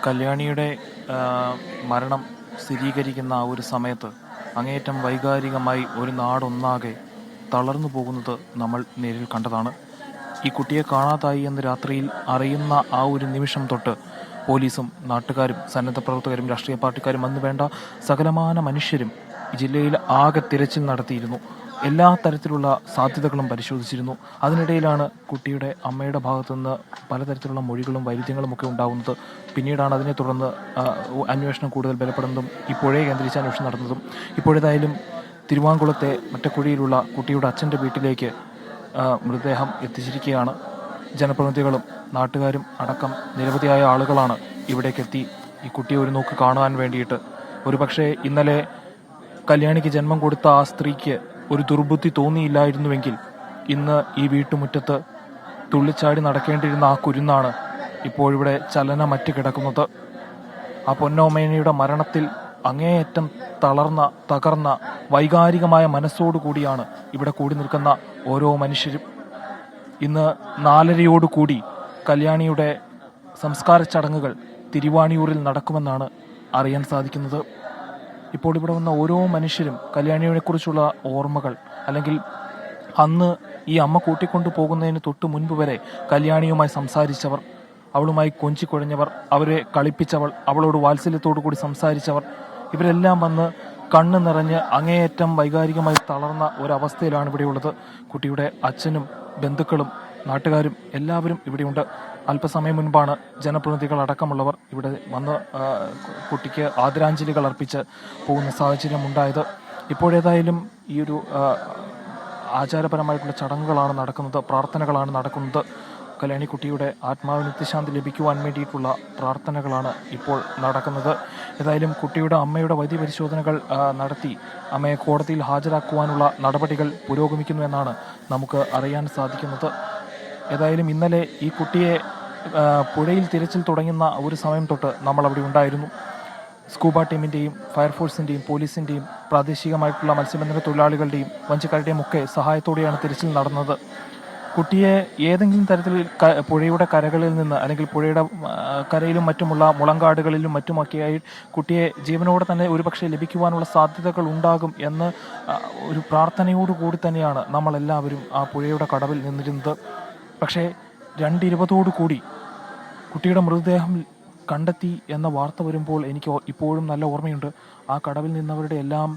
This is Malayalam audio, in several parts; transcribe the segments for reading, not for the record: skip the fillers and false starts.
കല്യാണിയുടെ മരണം സ്ഥിരീകരിക്കുന്ന ആ ഒരു സമയത്ത് അങ്ങേയറ്റം വൈകാരികമായി ഒരു നാടൊന്നാകെ തളർന്നു പോകുന്നത് നമ്മൾ നേരിൽ കണ്ടതാണ്. ഈ കുട്ടിയെ കാണാതായി എന്ന് രാത്രിയിൽ അറിയുന്ന ആ ഒരു നിമിഷം തൊട്ട് പോലീസും നാട്ടുകാരും സന്നദ്ധ പ്രവർത്തകരും രാഷ്ട്രീയ പാർട്ടിക്കാരും അന്ന് വേണ്ട സകലമാന മനുഷ്യരും ജില്ലയിൽ ആകെ തിരച്ചിൽ നടത്തിയിരുന്നു. എല്ലാ തരത്തിലുള്ള സാധ്യതകളും പരിശോധിച്ചിരുന്നു. അതിനിടയിലാണ് കുട്ടിയുടെ അമ്മയുടെ ഭാഗത്തുനിന്ന് പലതരത്തിലുള്ള മൊഴികളും വൈരുദ്ധ്യങ്ങളും ഒക്കെ ഉണ്ടാകുന്നത്. പിന്നീടാണ് അതിനെ തുടർന്ന് അന്വേഷണം കൂടുതൽ ബലപ്പെടുന്നതും ഇപ്പോഴേ കേന്ദ്രീകരിച്ച് അന്വേഷണം നടന്നതും. ഇപ്പോഴേതായാലും തിരുവാങ്കുളത്തെ മറ്റക്കുഴിയിലുള്ള കുട്ടിയുടെ അച്ഛൻ്റെ വീട്ടിലേക്ക് മൃതദേഹം എത്തിച്ചിരിക്കുകയാണ്. ജനപ്രതിനിധികളും നാട്ടുകാരും അടക്കം നിരവധിയായ ആളുകളാണ് ഇവിടേക്കെത്തി ഈ കുട്ടിയെ ഒരു നോക്ക് കാണുവാൻ വേണ്ടിയിട്ട്. ഒരുപക്ഷെ ഇന്നലെ കല്യാണിക്ക് ജന്മം കൊടുത്ത ആ സ്ത്രീക്ക് ഒരു ദുർബുദ്ധി തോന്നിയില്ലായിരുന്നുവെങ്കിൽ ഇന്ന് ഈ വീട്ടുമുറ്റത്ത് തുള്ളിച്ചാടി നടക്കേണ്ടിയിരുന്ന ആ കുരുന്നാണ് ഇപ്പോഴിവിടെ ചലനമറ്റ് കിടക്കുന്നത്. ആ പൊന്നോമേനയുടെ മരണത്തിൽ അങ്ങേയറ്റം തകർന്ന വൈകാരികമായ മനസ്സോടുകൂടിയാണ് ഇവിടെ കൂടി നിൽക്കുന്ന ഓരോ മനുഷ്യരും. ഇന്ന് 4:30 കല്യാണിയുടെ സംസ്കാര ചടങ്ങുകൾ തിരുവാണിയൂരിൽ നടക്കുമെന്നാണ് അറിയാൻ സാധിക്കുന്നത്. ഇപ്പോൾ ഇവിടെ വന്ന ഓരോ മനുഷ്യരും കല്യാണിയെക്കുറിച്ചുള്ള ഓർമ്മകൾ, അല്ലെങ്കിൽ അന്ന് ഈ അമ്മ കൂട്ടിക്കൊണ്ടു പോകുന്നതിന് തൊട്ട് മുൻപ് വരെ കല്യാണിയുമായി സംസാരിച്ചവർ, അവളുമായി കൊഞ്ചിക്കൊഴഞ്ഞവർ, അവരെ കളിപ്പിച്ചവൾ, അവളോട് വാത്സല്യത്തോടു കൂടി സംസാരിച്ചവർ, ഇവരെല്ലാം വന്ന് കണ്ണ് നിറഞ്ഞ് അങ്ങേയറ്റം വൈകാരികമായി തളർന്ന ഒരവസ്ഥയിലാണ് ഇവിടെയുള്ളത്. കുട്ടിയുടെ അച്ഛനും ബന്ധുക്കളും നാട്ടുകാരും എല്ലാവരും ഇവിടെയുണ്ട്. അല്പസമയം മുൻപാണ് ജനപ്രതിനിധികൾ അടക്കമുള്ളവർ ഇവിടെ വന്ന് കുട്ടിക്ക് ആദരാഞ്ജലികൾ അർപ്പിച്ച് പോകുന്ന സാഹചര്യം ഉണ്ടായത്. ഇപ്പോഴേതായാലും ഈ ഒരു ആചാരപരമായിട്ടുള്ള ചടങ്ങുകളാണ് നടക്കുന്നത്, പ്രാർത്ഥനകളാണ് നടക്കുന്നത്. കല്യാണിക്കുട്ടിയുടെ ആത്മാവിന് നിത്യശാന്തി ലഭിക്കുവാൻ വേണ്ടിയിട്ടുള്ള പ്രാർത്ഥനകളാണ് ഇപ്പോൾ നടക്കുന്നത്. ഏതായാലും കുട്ടിയുടെ അമ്മയുടെ വൈദ്യപരിശോധനകൾ നടത്തി അമ്മയെ കോടതിയിൽ ഹാജരാക്കുവാനുള്ള നടപടികൾ പുരോഗമിക്കുന്നു എന്നാണ് നമുക്ക് അറിയാൻ സാധിക്കുന്നത്. ഏതായാലും ഇന്നലെ ഈ കുട്ടിയെ പുഴയിൽ തിരച്ചിൽ തുടങ്ങുന്ന ഒരു സമയം തൊട്ട് നമ്മൾ അവിടെ ഉണ്ടായിരുന്നു. സ്കൂബ ടീമിൻ്റെയും ഫയർഫോഴ്സിൻ്റെയും പോലീസിൻ്റെയും പ്രാദേശികമായിട്ടുള്ള മത്സ്യബന്ധന തൊഴിലാളികളുടെയും വഞ്ചിക്കാരുടെയും ഒക്കെ സഹായത്തോടെയാണ് തിരച്ചിൽ നടന്നത്. കുട്ടിയെ ഏതെങ്കിലും തരത്തിൽ പുഴയുടെ കരകളിൽ നിന്ന്, അല്ലെങ്കിൽ പുഴയുടെ കരയിലും മറ്റുമുള്ള മുളങ്കാടുകളിലും മറ്റുമൊക്കെയായി കുട്ടിയെ ജീവനോടെ തന്നെ ഒരുപക്ഷെ ലഭിക്കുവാനുള്ള സാധ്യതകൾ ഉണ്ടാകും എന്ന് ഒരു പ്രാർത്ഥനയോടുകൂടി തന്നെയാണ് നമ്മളെല്ലാവരും ആ പുഴയുടെ കടവിൽ നിന്നിരുന്നത്. പക്ഷേ 2:20 കുട്ടിയുടെ മൃതദേഹം കണ്ടെത്തി എന്ന വാർത്ത വരുമ്പോൾ എനിക്ക് ഇപ്പോഴും നല്ല ഓർമ്മയുണ്ട്. ആ കടവിൽ നിന്നവരുടെ എല്ലാം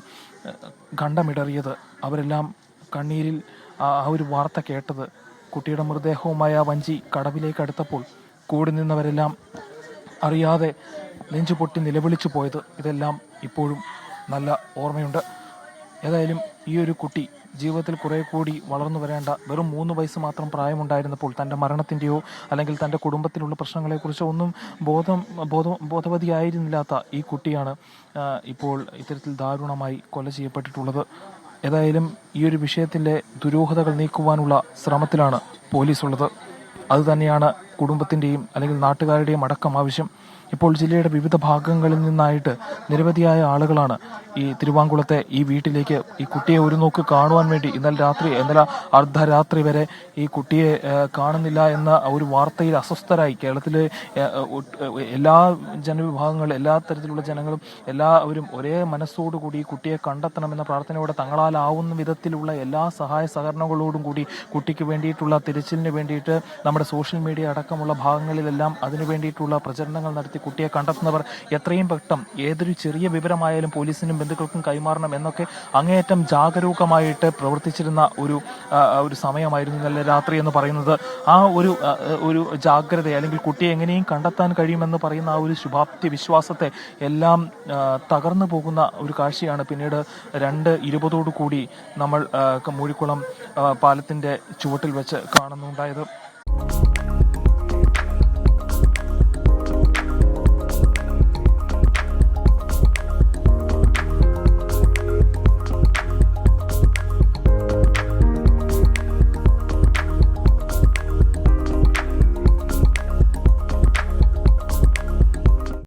ഖണ്ഡമിടറിയത്, അവരെല്ലാം കണ്ണീരിൽ ആ ഒരു വാർത്ത കേട്ടത്. കുട്ടിയുടെ മൃതദേഹവുമായ ആ വഞ്ചി കടവിലേക്ക് അടുത്തപ്പോൾ കൂടി നിന്നവരെല്ലാം അറിയാതെ നെഞ്ചുപൊട്ടി നിലവിളിച്ചു പോയത്, ഇതെല്ലാം ഇപ്പോഴും നല്ല ഓർമ്മയുണ്ട്. ഏതായാലും ഈ ഒരു കുട്ടി ജീവിതത്തിൽ കുറെ കൂടി വളർന്നു വരേണ്ട, വെറും 3 വയസ്സ് മാത്രം പ്രായമുണ്ടായിരുന്നപ്പോൾ തൻ്റെ മരണത്തിൻ്റെയോ അല്ലെങ്കിൽ തൻ്റെ കുടുംബത്തിലുള്ള പ്രശ്നങ്ങളെക്കുറിച്ചോ ഒന്നും ബോധവതിയായിരുന്നില്ലാത്ത ഈ കുട്ടിയാണ് ഇപ്പോൾ ഇത്തരത്തിൽ ദാരുണമായി കൊല ചെയ്യപ്പെട്ടിട്ടുള്ളത്. ഏതായാലും ഈ ഒരു വിഷയത്തിൻ്റെ ദുരൂഹതകൾ നീക്കുവാനുള്ള ശ്രമത്തിലാണ് പോലീസ് ഉള്ളത്. അതുതന്നെയാണ് കുടുംബത്തിൻ്റെയും അല്ലെങ്കിൽ നാട്ടുകാരുടെയും അടക്കം ആവശ്യം. ഇപ്പോൾ ജില്ലയുടെ വിവിധ ഭാഗങ്ങളിൽ നിന്നായിട്ട് നിരവധിയായ ആളുകളാണ് ഈ തിരുവാങ്കുളത്തെ ഈ വീട്ടിലേക്ക് ഈ കുട്ടിയെ ഒരു നോക്ക് കാണുവാൻ വേണ്ടി ഇന്നലെ അർദ്ധരാത്രി വരെ ഈ കുട്ടിയെ കാണുന്നില്ല എന്ന ഒരു വാർത്തയിൽ അസ്വസ്ഥരായി കേരളത്തിലെ എല്ലാ ജനവിഭാഗങ്ങളും, എല്ലാ തരത്തിലുള്ള ജനങ്ങളും എല്ലാവരും ഒരേ മനസ്സോടുകൂടി ഈ കുട്ടിയെ കണ്ടെത്തണമെന്ന പ്രാർത്ഥനയോടെ തങ്ങളാലാവുന്ന വിധത്തിലുള്ള എല്ലാ സഹായ സഹകരണങ്ങളോടും കൂടി കുട്ടിക്ക് വേണ്ടിയിട്ടുള്ള തിരച്ചിലിന് വേണ്ടിയിട്ട് നമ്മുടെ സോഷ്യൽ മീഡിയ അടക്കമുള്ള ഭാഗങ്ങളിലെല്ലാം അതിനു വേണ്ടിയിട്ടുള്ള പ്രചരണങ്ങൾ നടത്തി കുട്ടിയെ കണ്ടെത്തുന്നവർ എത്രയും പെട്ടെന്ന് ഏതൊരു ചെറിയ വിവരമായാലും പോലീസിനും ബന്ധുക്കൾക്കും കൈമാറണം എന്നൊക്കെ അങ്ങേയറ്റം ജാഗരൂകമായിട്ട് പ്രവർത്തിച്ചിരുന്ന ഒരു സമയമായിരുന്നു ഇന്നലെ രാത്രി എന്ന് പറയുന്നത്. ആ ഒരു ജാഗ്രത, അല്ലെങ്കിൽ കുട്ടിയെ എങ്ങനെയും കണ്ടെത്താൻ കഴിയുമെന്ന് പറയുന്ന ആ ഒരു ശുഭാപ്തി വിശ്വാസത്തെ എല്ലാം തകർന്നു പോകുന്ന ഒരു കാഴ്ചയാണ് പിന്നീട് 2:20 നമ്മൾ മൂഴിക്കുളം പാലത്തിൻ്റെ ചുവട്ടിൽ വെച്ച് കാണുന്നുണ്ടായത്.